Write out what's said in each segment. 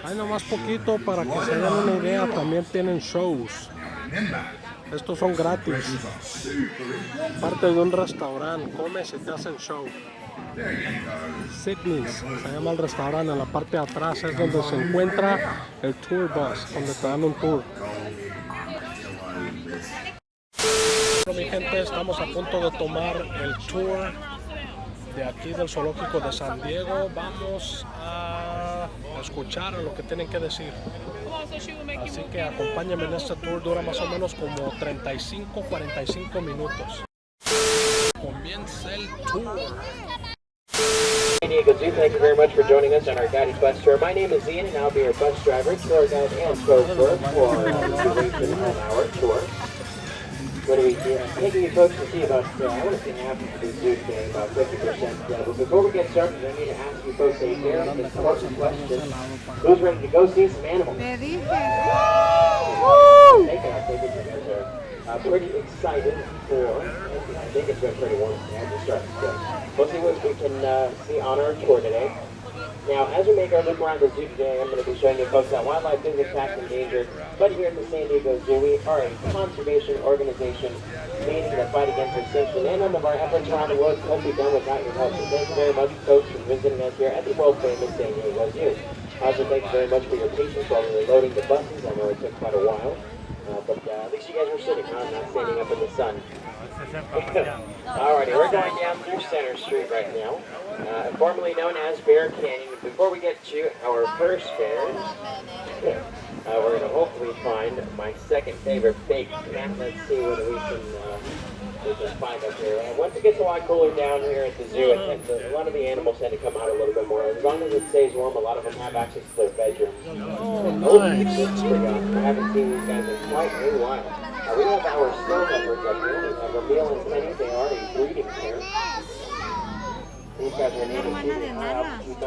Hay nomás poquito para que se den una idea, también tienen shows. Estos son gratis. Parte de un restaurante, comes y te hacen show. Sydney's se llama el restaurante, en la parte de atrás es donde se encuentra el tour bus, donde te dan un tour. Bueno, mi gente, estamos a punto de tomar el tour de aquí del zoológico de San Diego. Vamos a escuchar lo que tienen que decir. Así que acompáñenme en este tour, dura más o menos como 35-45 minutos. Comienza el tour. San Diego Zoo, thank you very much for joining us on our guided bus tour. My name is Ian and I'll be your bus driver, tour guide, and chauffeur for the duration of our tour. What do we do? I'm taking you folks to see about, I want to say half of the zoo today, about 50%. But before we get started, I need to ask you folks a very important question. Who's ready to go see some animals? Me dije. I think you guys are pretty excited for, I think it's been pretty warm today. I just started to We'll see what we can see on our tour today. Now, as we make our look around the zoo today, I'm going to be showing you folks that wildlife is in fact endangered. But here at the San Diego Zoo, we are a conservation organization meaning the fight against extinction. And none of our efforts around the world could be done without your help. So thank you very much, folks, for visiting us here at the world-famous San Diego Zoo. Also, thank you very much for your patience while we were loading the buses. I know it took quite a while. But at least you guys were sitting around, not standing up in the sun. Alrighty, we're going down through Center Street right now, formerly known as Bear Canyon. Before we get to our first bears, we're going to hopefully find my second favorite fake cat. Let's see what we can find up here. And once it gets a lot cooler down here at the zoo, a lot of the animals tend to come out a little bit more. As long as it stays warm, a lot of them have access to their bedrooms. Oh, nice. I haven't seen these guys in quite a while. We have our snow leopards up here. We have Ramil and Penny. They are a breeding pair. These guys are native to the mountains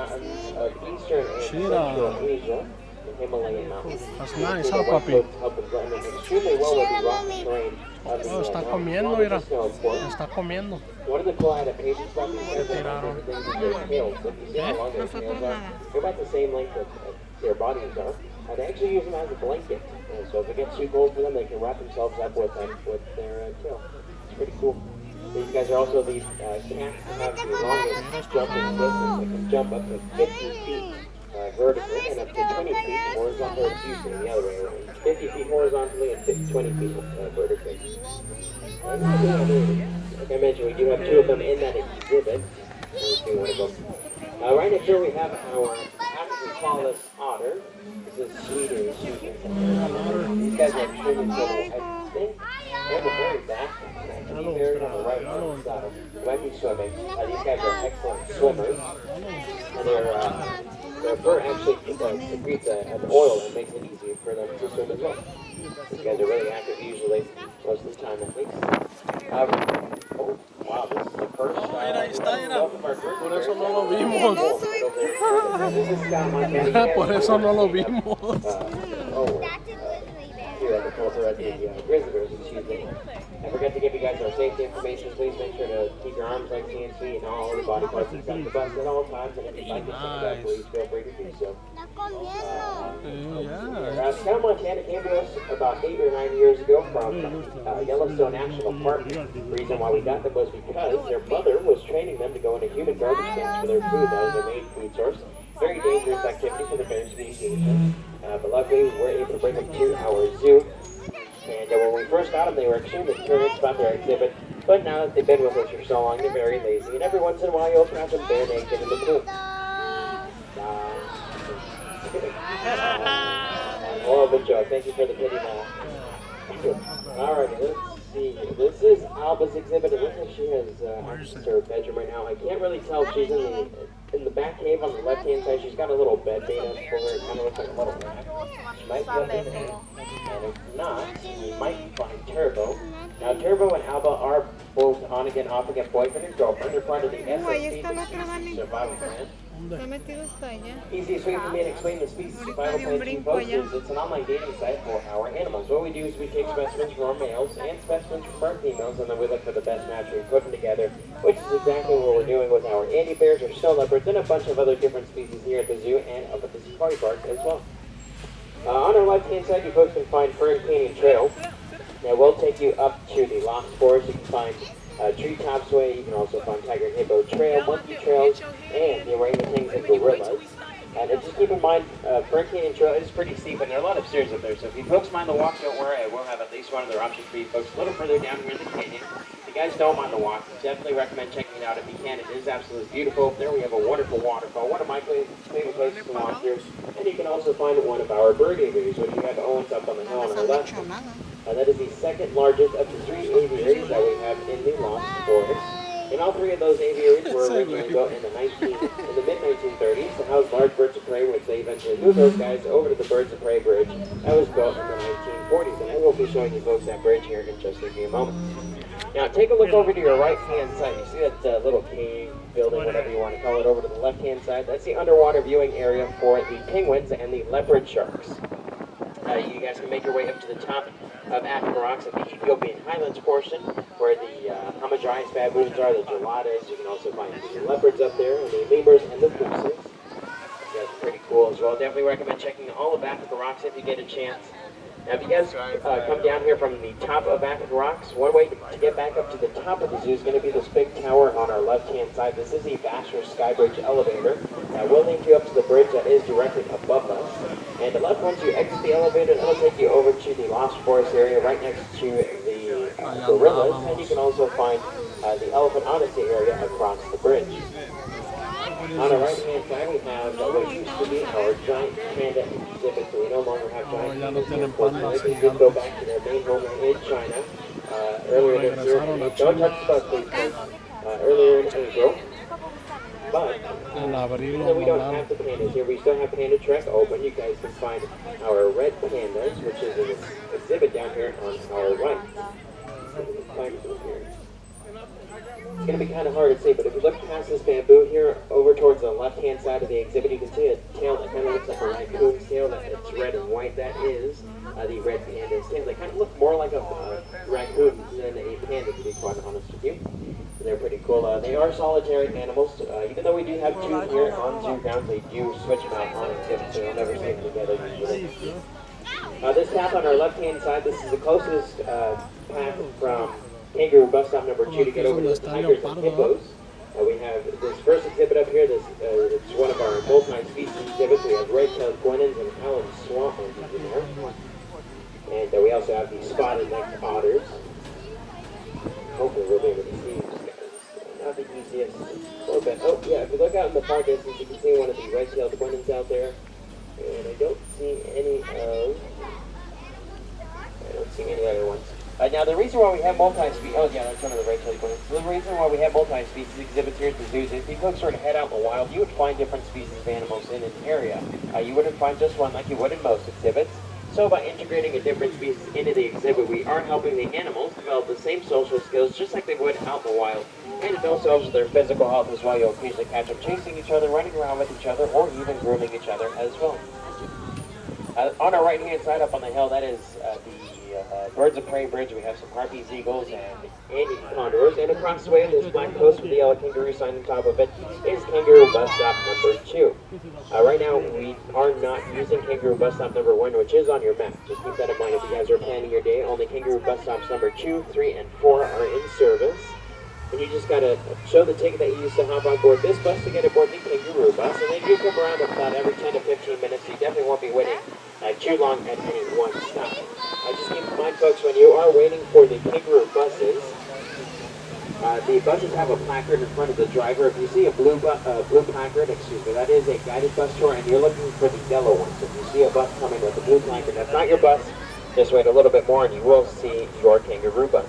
of eastern and central Asia, the Himalayan mountains. That's nice, huh, papi? Help them blend in extremely well with the rocky terrain of the Oh, está comiendo, mira. Está comiendo. One of the cool adaptations about these guys is their tails. If you see how long their tails are, they're about the same length as their bodies are. They actually use them as a blanket. So if it gets too cold for them, they can wrap themselves up with their tail. It's pretty cool. These guys are also the cats that have the longest jumping distance. They can jump up to 50 feet vertically and up to 20 feet horizontally. Excuse me, the other way around. 50 feet horizontally and 20 feet vertically. Like I mentioned, we do have two of them in that exhibit. Right next here we have our African collis otter. This is Sweden. These guys are extremely cool. I think they're the very back. They're buried on the right hand side. They might be swimming. These guys are excellent swimmers. And their fur actually secretes an oil that makes it easier for them to swim as well. These guys are really active usually, most of the time at least. Oh, wow, this is the first Mira, ahí está, mira. Por eso no lo vimos. Por eso no lo vimos. Here at the Tulsa at the Grizzlies, excuse me. I forgot to give you guys our safety information. Please make sure to keep your arms like hands, feet, and all the body parts inside the bus at all times. And if you'd like to stand up, please feel free to do so. Scout Montana came to us about 8 or 9 years ago from Yellowstone National Park. The reason why we got them was because their mother was training them to go into human garbage cans for their food. That was their main food source. Very dangerous activity for the bears to be engaged in. But luckily, we were able to bring them to our zoo. And when we first got them, they were extremely curious about their exhibit. But now that they've been with us for so long, they're very lazy. And every once in a while, you'll catch them bare naked in the pool. Horrible joke. Thank you for the pity now. Alright, let's see. This is Alba's exhibit. It looks like she has access to her bedroom right now. I can't really tell if she's in the back cave on the left-hand side. She's got a little bed made up for her. It kind of looks like a little rack. She might be up in there. And if not, we might find Turbo. Now, Turbo and Alba are both on again, off again, boyfriend and girlfriend. They're part of the Ahí SSC, está el the otro, Dani. Species Survival Plan. Está metido hasta allá. Easiest way for me to explain the species survival plan to you folks is it's an online dating site for our animals. What we do is we take specimens from our males and specimens from our females, and then we look for the best match. We put them together, which is exactly what we're doing with our Andy bears, our snow leopards, and a bunch of other different species here at the zoo and up at the safari park as well. On our left-hand side, you folks can find Fern Canyon Trail. Now we'll take you up to the Lost Forest. You can find Treetops Way. You can also find Tiger and Hippo Trail, Monkey Trails, and the orangutans and gorillas. And just keep in mind, Fern Canyon Trail is pretty steep, and there are a lot of stairs up there. So if you folks mind the walk, don't worry. I will have at least one other option for you folks a little further down here in the canyon. If you guys don't mind the walk, definitely recommend checking it out if you can. It is absolutely beautiful. There we have a wonderful waterfall, one of my favorite places to walk here. And you can also find one of our bird aviaries, which we have Owens up on the hill on our left. That is the second largest of the 3 aviaries that we have in the Lost Forest. And all 3 of those aviaries were originally built in the mid-1930s to house large birds of prey, which they eventually moved those guys over to the Birds of Prey Bridge that was built in the 1940s. And I will be showing you folks that bridge here in just a few moments. Now take a look over to your right-hand side. You see that little cave building, whatever you want to call it, over to the left-hand side. That's the underwater viewing area for the penguins and the leopard sharks. You guys can make your way up to the top of African Rocks at the Ethiopian Highlands portion, where the Hamadryas baboons are, the geladas. You can also find the leopards up there, and the lemurs and the mooses. That's pretty cool as well. Definitely recommend checking all of African Rocks if you get a chance. Now, if you guys come down here from the top of African Rocks, one way to get back up to the top of the zoo is going to be this big tower on our left-hand side. This is the Vassar Skybridge elevator. We'll link you up to the bridge that is directly above us. And to the left, once you exit the elevator, that'll take you over to the Lost Forest area right next to the gorillas. And you can also find the Elephant Odyssey area across the bridge. On the right-hand side, we have what used to be our giant panda exhibit. So we no longer have giant pandas here, unfortunately. They did go back to their main home in China earlier this year. Don't touch the bus, please, folks. Earlier in April. But even though we don't have the pandas here, we still have Panda Trek open. You guys can find our red pandas, which is an exhibit down here on our right. It's going to be kind of hard to see, but if you look past this bamboo here, over towards the left-hand side of the exhibit, you can see a tail that kind of looks like a raccoon's tail. It's red and white. That is the red panda's tail. They kind of look more like a raccoon than a panda, to be quite honest with you. And they're pretty cool. They are solitary animals. Even though we do have 2 here on zoo grounds, they do switch them out on exhibit, so you'll never see them together usually. This path on our left-hand side, this is the closest path from Kangaroo bus stop number 2 to get over to the tigers and hippos. We have this first exhibit up here. It's one of our multi-species exhibits. We have red-tailed guenons and Allen swamp monkeys in there. And we also have the spotted-necked otters. Hopefully we'll be able to see these guys. Not the easiest. A little bit. Oh, yeah, if you look out in the far distance, you can see one of the red-tailed guenons out there. And I don't see any other ones. Now, the reason why we have multi-species, oh yeah, that's one of the red-tailed guenons. The reason why we have multi-species exhibits here at the zoo is if you folks sort of head out in the wild, you would find different species of animals in an area. You wouldn't find just one like you would in most exhibits. So by integrating a different species into the exhibit, we are helping the animals develop the same social skills just like they would out in the wild. And it also helps with their physical health as well. You'll occasionally catch them chasing each other, running around with each other, or even grooming each other as well. On our right-hand side up on the hill, that is the Birds of Prey Bridge. We have some harpies, eagles, and Andy condors. And across the way, this black post with the yellow kangaroo sign on top of it is Kangaroo Bus Stop number 2. Right now, we are not using Kangaroo Bus Stop number 1, which is on your map. Just keep that in mind if you guys are planning your day. Only Kangaroo Bus Stops number 2, 3, and 4 are in service. And you just gotta show the ticket that you used to hop on board this bus to get aboard the Kangaroo Bus. And they do come around about every 10 to 15 minutes, so you definitely won't be waiting too long at any one stop. Just keep in mind, folks, when you are waiting for the Kangaroo buses, the buses have a placard in front of the driver. If you see a blue placard, that is a guided bus tour, and you're looking for the yellow one. So if you see a bus coming with a blue placard, that's not your bus. Just wait a little bit more, and you will see your Kangaroo bus.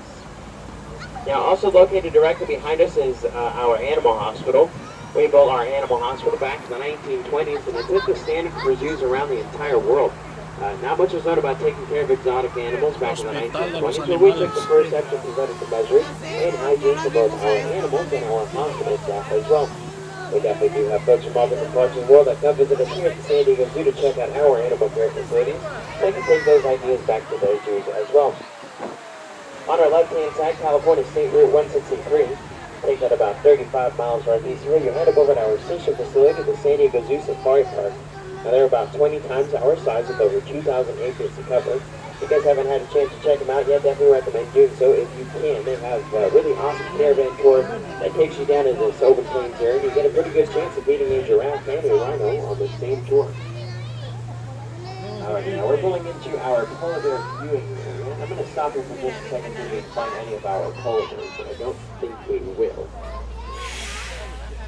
Now, also located directly behind us is our animal hospital. We built our animal hospital back in the 1920s, and it's the standard for zoos around the entire world. Not much was known about taking care of exotic animals back in the Hospital de los 1920s, so we took the animales. first steps to preventative measures and hygiene for both our animals and our hospital staff as well. We definitely do have folks from all different parts of the world that come visit us here at the San Diego Zoo to check out our animal care facilities. They can take those ideas back to their zoos as well. On our left-hand side, California State Route 163. Take that about 35 miles northeast here. You head up over to our sister facility, the San Diego Zoo Safari Park. Now they're about 20 times our size with over 2,000 acres to cover. If you guys haven't had a chance to check them out yet, definitely recommend doing so if you can. They have a really awesome caravan tour that takes you down into this open plains area. You get a pretty good chance of meeting a giraffe and a rhino on the same tour. Alright, now we're going into our polar bear viewing area. I'm going to stop here for just a second so we can find any of our polar bears, but I don't think we will.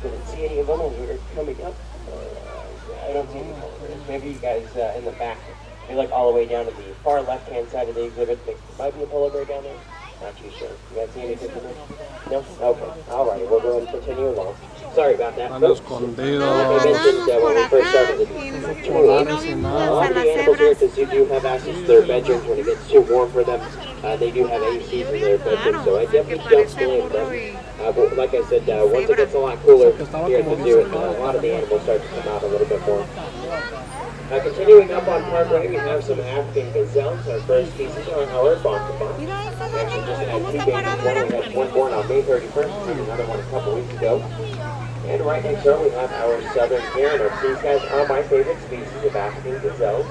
Didn't see any of them when we were coming up. I don't see any polar bears. Maybe you guys in the back, if you look all the way down to the far left-hand side of the exhibit, there might be a polar bear down there. Not too sure. You guys see anything from there? No? Okay. Alright, we'll go ahead and continue along. Sorry about that. Están Oops. escondidos. Like I mentioned when we first started the tour, a lot of the animals here at the zoo do have access to their bedrooms when it gets too warm for them. They do have ACs in their bedrooms, so I definitely don't blame them. But like I said, once it gets a lot cooler here at the zoo, a lot of the animals start to come out a little bit more. Continuing up on Parkway, we have some African gazelles. Our first species are our bonbon. We actually just had two babies. We had one born on May 31st and another one a couple weeks ago. And right next door we have our southern heron. These guys are my favorite species of African gazelles.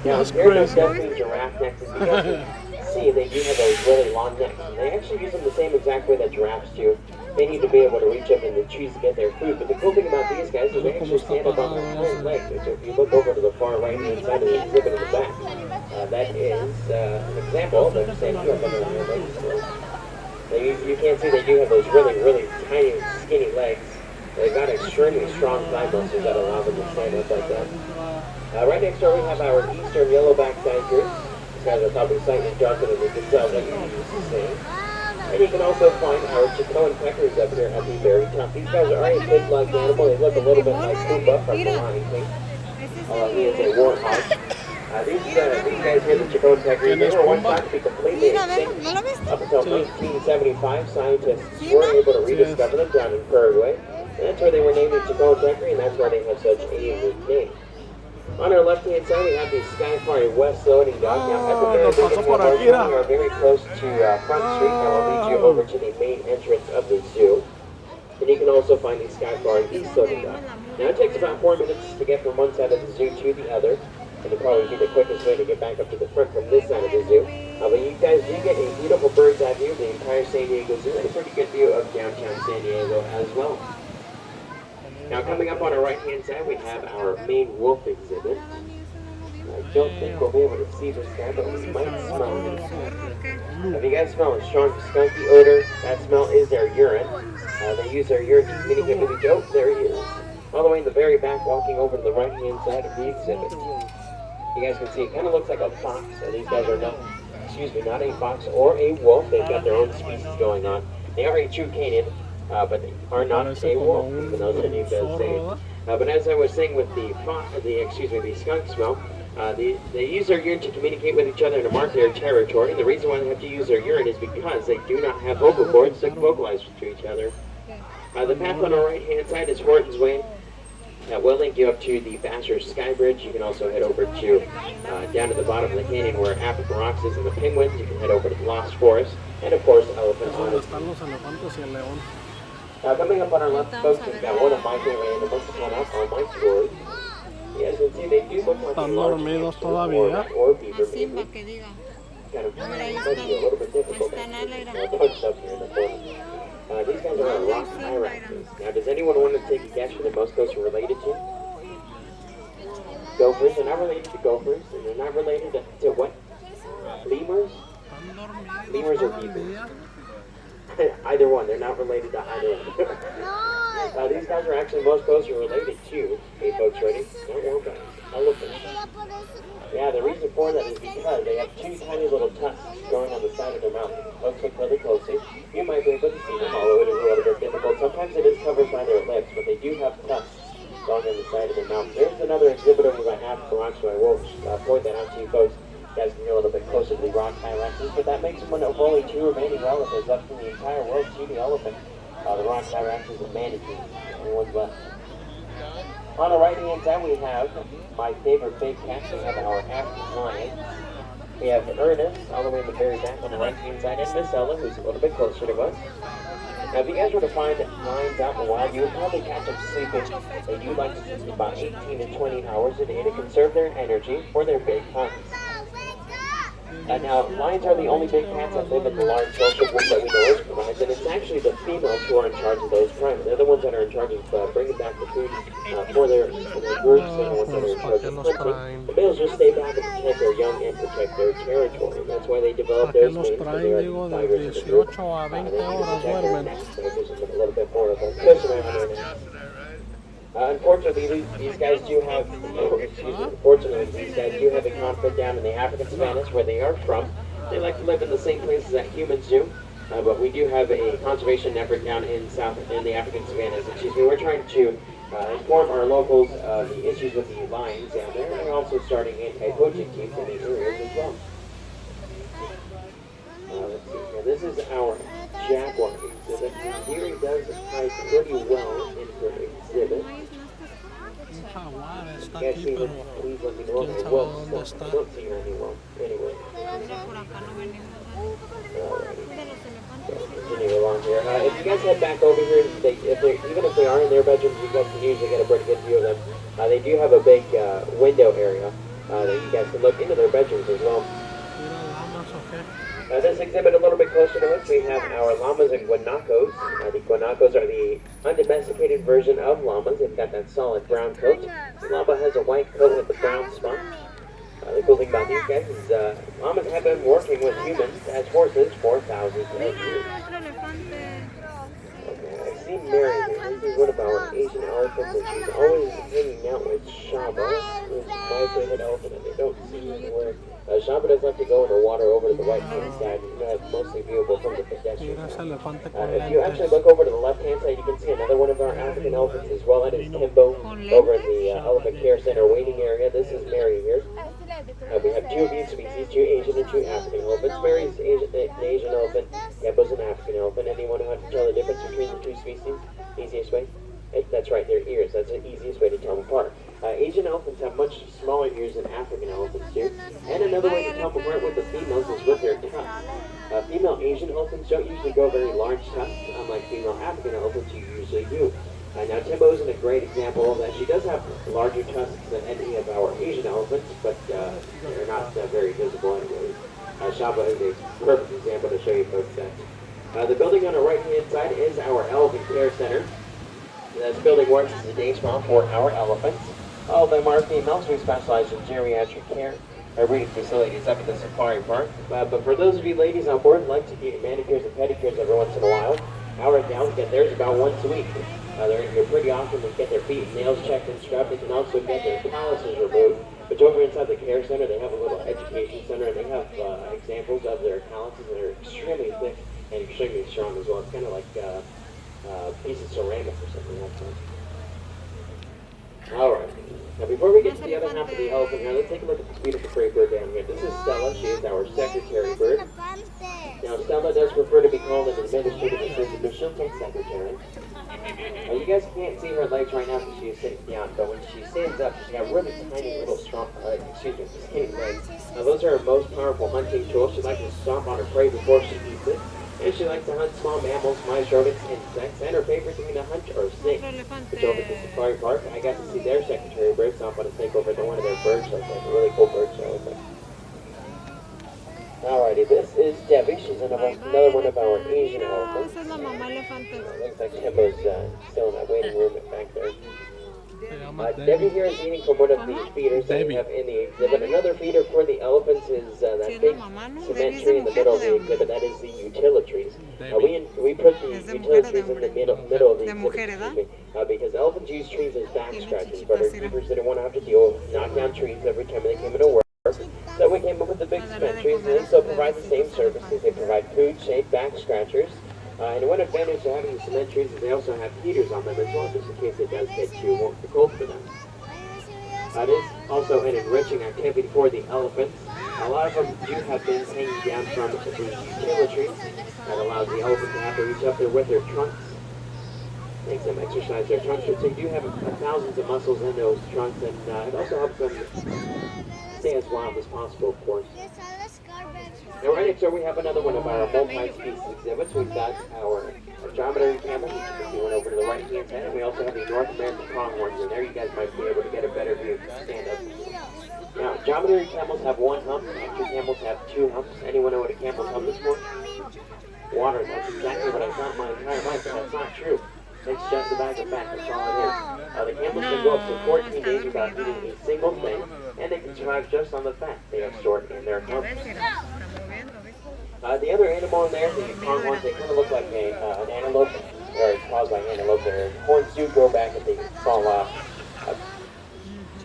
Now, heron does mean giraffe necks, as you guys can see, they do have those really long necks. And they actually use them the same exact way that giraffes do. They need to be able to reach up in the trees to get their food. But the cool thing about these guys is they actually stand up on their hind legs. So if you look over to the far right-hand side of the exhibit in the back, that is an example of them standing up on their hind legs. You can't see they do have those really tiny, skinny legs. They've got extremely strong thigh muscles that allow them to stand up like that. Right next door we have our eastern yellowback tiger. These guys are probably slightly darker than the gazelles that you used to see. And you can also find our Chicoan peckers up here at the very top. These guys are a pig-like animal. They look a little bit like Pumbaa from the Lion King. He is a warthog. These guys here, the Chicoan peckers, they were once thought to be completely extinct. Up until 1975, scientists were able to rediscover them down in Paraguay. And that's where they were named the Chicoan pecker, and that's why they have such a unique name. On our left-hand side, we have the Skyfari West loading dock. Now, at the very beginning of our we are very close to Front Street, and we'll lead you over to the main entrance of the zoo. And you can also find the Skyfari East loading dock. Now, it takes about 4 minutes to get from one side of the zoo to the other, and it'll probably be the quickest way to get back up to the front from this side of the zoo. But you guys do get a beautiful bird's eye view of the entire San Diego Zoo, and a pretty good view of downtown San Diego as well. Now coming up on our right-hand side, we have our main wolf exhibit. I don't think we'll be able to see this guy, but we might smell him. If you guys smell a strong skunky odor, that smell is their urine. They use their urine to communicate with each other. There he is. All the way in the very back, walking over to the right-hand side of the exhibit. You guys can see it kind of looks like a fox. So these guys are not a fox or a wolf. They've got their own species going on. They are a true canid. But they are not a wolf, even though the name does say it. But as I was saying with the skunk smell, they use their urine to communicate with each other and to mark their territory. And the reason why they have to use their urine is because they do not have vocal cords to vocalize to each other. The path on our right-hand side is Horton's Way. That will link you up to the Vassar Sky Bridge. You can also head over to down at the bottom of the canyon where African Rocks is and the penguins. You can head over to the Lost Forest, and of course Elephant Island. Coming up on our left, folks, we've got one of my favorite animals to come up on my tour. As you can see, they do look like a large hamster or beaver maybe. Kind of might be a little bit difficult to punch up here in the corner. These guys are rock hyraxes. Now, does anyone want to take a guess who they're most closely related to? Gophers. They're not related to gophers, and they're not related to what? Lemurs? Lemurs or beavers? Either one. They're not related to either one. These guys are actually most closely related to, hey folks, ready? Don't worry about it. Elephants. Yeah, the reason for that is because they have two tiny little tusks growing on the side of their mouth. Folks, look really closely. You might be able to see them, although it is a little bit difficult. Sometimes it is covered by their lips, but they do have tusks going on the side of their mouth. There's another exhibit over by African rocks, so I will point that out to you folks. You guys can get a little bit closer to the rock hyraxes, but that makes them one of only 2 remaining relatives left in the entire world to the elephant. The rock hyraxes and manatees, the ones left. On the right-hand side, we have my favorite big cats. We have our African lion. We have Ernest, all the way in the very back on the right-hand side, and Miss Ella, who's a little bit closer to us. Now, if you guys were to find lions out in the wild, you would probably catch them sleeping. They do like to sleep about 18 to 20 hours a day to conserve their energy for their big hunts. Now, lions are the only big cats that live in the large social group that we know as primes, and it's actually the females who are in charge of those primes. They're the ones that are in charge of bringing back the food for their groups, and the ones that are in charge of hunting. The males just stay back and protect their young and protect their territory. That's why they develop those names, because they are the tigers of the group. They protect their necks, so it gives them a little bit more of a cushion around their necks. Unfortunately, these guys do have, unfortunately, these guys do have a conflict down in the African savannas where they are from. They like to live in the same places that humans do, but we do have a conservation effort down in the African savannas. We're trying to inform our locals of the issues with the lions down there, and also starting anti-poaching teams in these areas as well. Let's see here. This is our jaguar exhibit. Here he does hide pretty well into an exhibit. You guys see him? Please let me know if I will stop. I don't see him anywhere. Anyway. Continue along here. If you guys head back over here, even if they are in their bedrooms, you guys can usually get a pretty good view of them. They do have a big window area that you guys can look into their bedrooms as well. This exhibit a little bit closer to us, we have our llamas and guanacos. The guanacos are the undomesticated version of llamas. They've got that solid brown coat. The llama has a white coat with a brown spot. The cool thing about these guys is llamas have been working with humans as horses for thousands of years. I see Mary here. This is one of our Asian elephants, and she's always hanging out with Shaba, who's my favorite elephant, and they don't see her anywhere. Shaba does like to go in the water over to the right-hand side, and that's mostly viewable from the pedestrian side. If you actually look over to the left-hand side, you can see another one of our African elephants as well. That is Timbo over in the Elephant Care Center waiting area. This is Mary here. We have 2 of each species, 2 Asian and 2 African elephants. Mary's an Asian elephant, Timbo's an African elephant. Anyone who can tell the difference between the 2 species? Easiest way? That's right, their ears. That's the easiest way to tell them apart. Asian elephants have much smaller ears than African elephants do. And another way to tell them apart with the females is with their tusks. Female Asian elephants don't usually grow very large tusks, unlike female African elephants who usually do. Now Timbo isn't a great example of that. She does have larger tusks than any of our Asian elephants, but they're not very visible anyways. Shaba is a perfect example to show you folks that. The building on the right-hand side is our Elephant Care Center. This building works as a day spa for our elephants. All of them are females. We specialize in geriatric care. Our breeding facility is up at the safari park. But for those of you ladies on board who like to get manicures and pedicures every once in a while, our gals get theirs about once a week. They're here pretty often to get their feet and nails checked and scrubbed. They can also get their calluses removed. But over inside the care center, they have a little education center, and they have examples of their calluses that are extremely thick and extremely strong as well. It's kind of like a piece of ceramic or something like that. Alright. Now before we get to the other half of the elephant here, let's take a look at this beautiful gray bird down here. This is Stella. She is our secretary bird. Now Stella does prefer to be called an administrative assistant, but she'll take secretary. Now you guys can't see her legs right now because she is sitting down, but when she stands up, she's got really tiny little skinny legs. Now those are her most powerful hunting tools. She likes to stomp on her prey before she eats it. And she likes to hunt small mammals, mice, rodents, insects, and her favorite thing to hunt are snakes. Which over at the safari park, I got to see their secretary bird stomp on a snake over at one of their bird shows. Like a really cool bird show. Alrighty, this is Debbie. She's another one of our Asian elephants. Looks like Timbo's still in that waiting room back there. Debbie here is eating from one of the feeders that we have in the exhibit. Another feeder for the elephants is that big cement tree in the middle of the exhibit. That is the utilitrees. We put the utilitrees in the middle of the exhibit because elephants use trees as back scratchers, but our keepers didn't want to have to deal with knock down trees every time they came into work. So we came up with the big cement trees, and they still provide the same services. They provide food, shade, back scratchers. And one advantage to having the cement trees is they also have heaters on them as well, just in case it does get too cold for them. Also an enriching activity for the elephants. A lot of them do have bins hanging down from the utility that allows the elephant to have to reach up there with their trunks. Makes them exercise their trunks, but they do have thousands of muscles in those trunks, and it also helps them stay as wild as possible, of course. Now, right next door, we have another one of our multi-species exhibits. We've got our dromedary camel, which you can see one over to the right-hand side, and we also have the North American pronghorns in there. You guys might be able to get a better view if you stand up. Now, dromedary camels have one hump, extra camels have two humps. Anyone know what a camel's hump is for? Water. That's exactly what I thought my entire life, but that's not true. It's just a bag of fat, that's all it is. The camels can go up to 14 days without eating a single thing, and they can survive just on the fat they have stored in their humps. The other animal in there, the pronghorns, they kind of look like an antelope, or it's caused by antelope. Their horns do grow back and they fall off.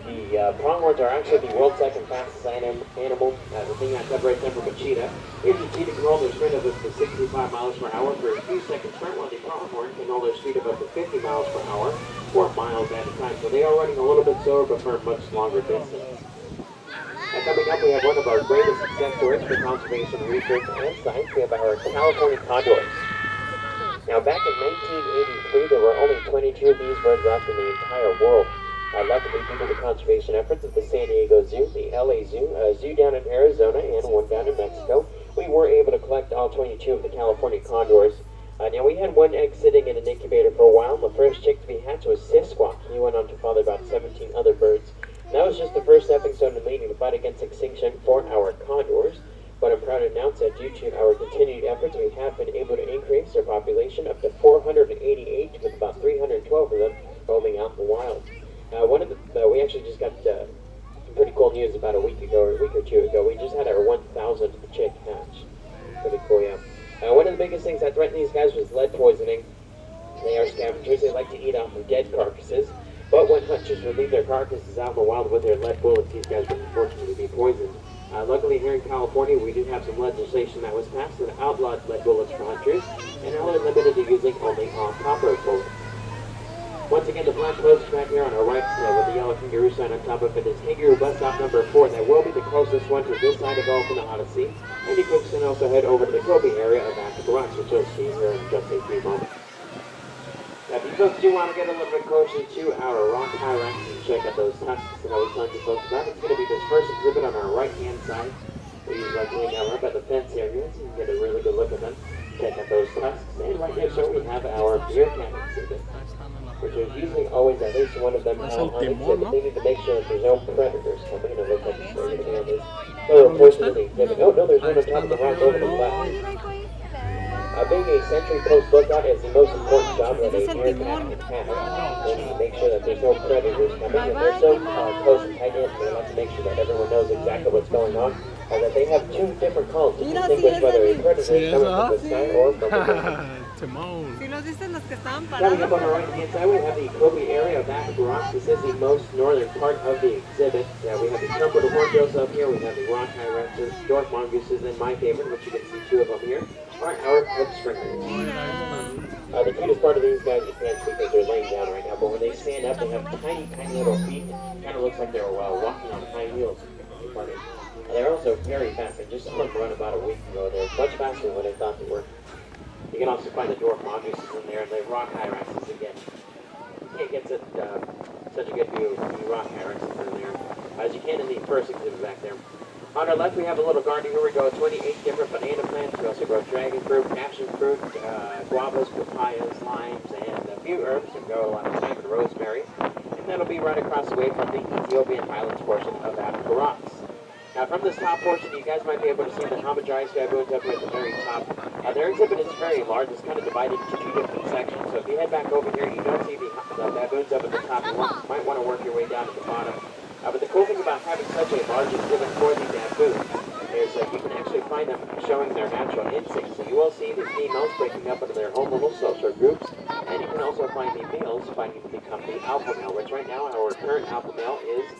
The pronghorns are actually the world's second fastest animal. The thing that separates them from a cheetah. Here's a cheetah can hold their speed of up to 65 miles per hour for a few seconds sprint, while the pronghorn can hold their speed of up to 50 miles per hour, 4 miles at a time. So they are running a little bit slower, but for a much longer distance. And coming up, we have one of our greatest success stories for conservation research and science. We have our California condors. Now, back in 1983, there were only 22 of these birds left in the entire world. Luckily, due to the conservation efforts of the San Diego Zoo, the LA Zoo, a zoo down in Arizona, and one down in Mexico, we were able to collect all 22 of the California condors. Now, we had one egg sitting in an incubator for a while. The first chick to be hatched was Sisquak. He went on to father about 17 other birds. And that was just the first stepping stone in leading the fight against extinction for our condors. But I'm proud to announce that due to our continued efforts, we have been able to increase their population up to 488, with about 312 of them roaming out in the wild. We actually just got some pretty cool news about a week or two ago. We just had our 1,000th chick hatch. Pretty cool, yeah. One of the biggest things that threatened these guys was lead poisoning. They are scavengers. They like to eat off of dead carcasses. But when hunters would leave their carcasses out in the wild with their lead bullets, these guys would unfortunately be poisoned. Luckily, here in California, we do have some legislation that was passed that outlawed lead bullets for hunters, and now they're limited to using only copper bullets. Once again, the black post back here on our right with the yellow kangaroo sign on top of it is Kangaroo Bus Stop number 4. That will be the closest one to this side of Elephant Odyssey. And you folks can also head over to the Kobe area of Africa Rocks, which you'll see here in just a few moments. Now, if you folks do want to get a little bit closer to our rock hyrax and check out those tusks that I was telling you folks about, it's going to be this first exhibit on our right-hand side. We usually hang out right by the fence area, so you can get a really good look at them. Check out those tusks. And right next door, we have our meerkat exhibit, which is usually always at least one of them on exhibit. They need to make sure that there's no predators coming in and look like it's ready to handle. So, unfortunately, exhibit. No, there's one on top of the rock over the left. Being a sentry post lookout is the most important job that a meerkat can have. They need to make sure that there's no predators coming. If they're so close and tight in, they like to make sure that everyone knows exactly what's going on, and that they have two different calls to distinguish whether a predator is coming from the sky or from the ground. Coming up on our right-hand side, we have the Kobe area of Africa Rocks. This is the most northern part of the exhibit. We have the trumpeted hornbills up here. We have the rock hyraxes, dwarf mongooses, and my favorite, which you can see two of them here, are our clip springers. The cutest part of these guys, you can't see because they're laying down right now, but when they stand up, they have tiny, tiny little feet. Kind of looks like they're walking on high heels. They're also very fast. They just saw them run about a week ago. They're much faster than what I thought they were. You can also find the dwarf mongooses in there, and the rock hyraxes again. You can't get such a good view of the rock hyraxes in there as you can in the first exhibit back there. On our left, we have a little garden. Here we go, 28 different banana plants. We also grow dragon fruit, passion fruit, guavas, papayas, limes, and a few herbs that grow a lot of thyme and rosemary. And that'll be right across the way from the Ethiopian Highlands portion of Africa Rocks. Now, from this top portion, you guys might be able to see the Hamadryas baboons up here at the very top. Their exhibit is very large. It's kind of divided into two different sections. So if you head back over here, you don't see the baboons up at the top. You might want to work your way down to the bottom. But the cool thing about having such a large exhibit for the baboons is that you can actually find them showing their natural instincts. So you will see the females breaking up into their own little social groups, and you can also find the males fighting to become the alpha male, which right now our current alpha male is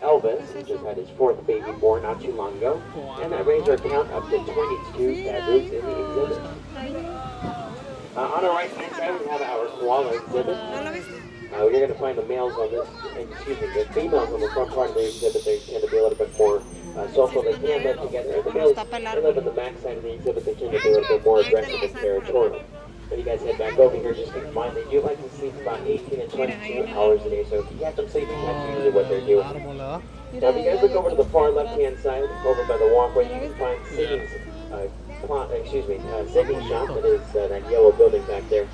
Elvis, who just had his 4th baby born not too long ago, and that raised our count up to 22 baboons in the exhibit. On our right hand side, we have our koala exhibit. You're going to find the males on this, the females on the front part of the exhibit. They tend to be a little bit more social. They can live together. The males, they live on the back side of the exhibit. They tend to be a little bit more aggressive and territorial. But you guys head back over here, just keep in mind they do like to sleep about 18 and 22 hours a day. So if you get them sleeping, that's usually what they're doing. Now, if you guys look over to the far left-hand side, over by the walkway, you can find Sydney's, Sydney's shop. That is that yellow building back there.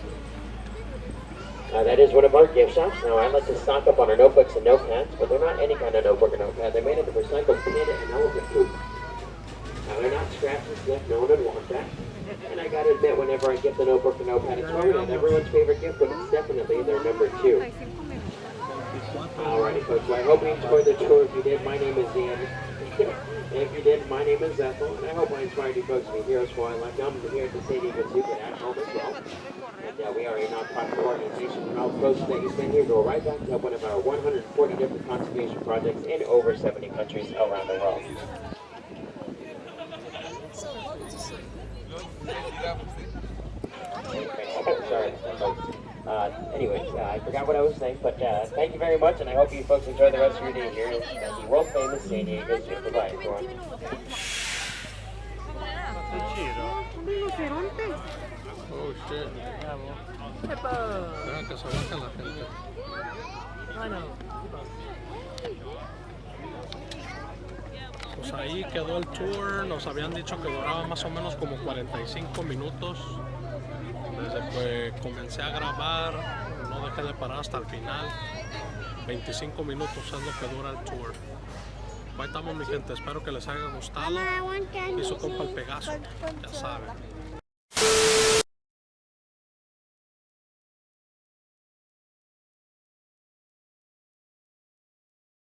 That is one of our gift shops. Now, I like to stock up on our notebooks and notepads, but they're not any kind of notebook or notepad. They're made of recycled tin and elephant poop. Now, they're not scratched and sniffed. No one would want that. And I gotta admit, whenever I get the notebook or notepad, it's probably not everyone's favorite gift, but it's definitely their number 2. Alrighty, folks. Well, I hope you enjoyed the tour. If you did, my name is Ian. And if you did, my name is Ethel. And I hope I inspired you folks to be heroes for our life. I'm here at the St. Eagle Zoo at home as well. And we are a non-profit organization. And all the folks that you spend here go right back to help one of our 140 different conservation projects in over 70 countries around the world. Sorry, folks. Anyways, I forgot what I was saying, but thank you very much, and I hope you folks enjoy the rest of your day here at the world-famous San Diego Zoo. Bye-bye, everyone. Oh shit. Vean que se baja la gente. Pues ahí quedó el tour. Nos habían dicho que duraba más o menos como 45 minutos. Desde que comencé a grabar, no dejé de parar hasta el final. 25 minutos es lo que dura el tour. Ahí estamos, mi gente. Espero que les haya gustado. Y su compa el Pegaso, ya saben.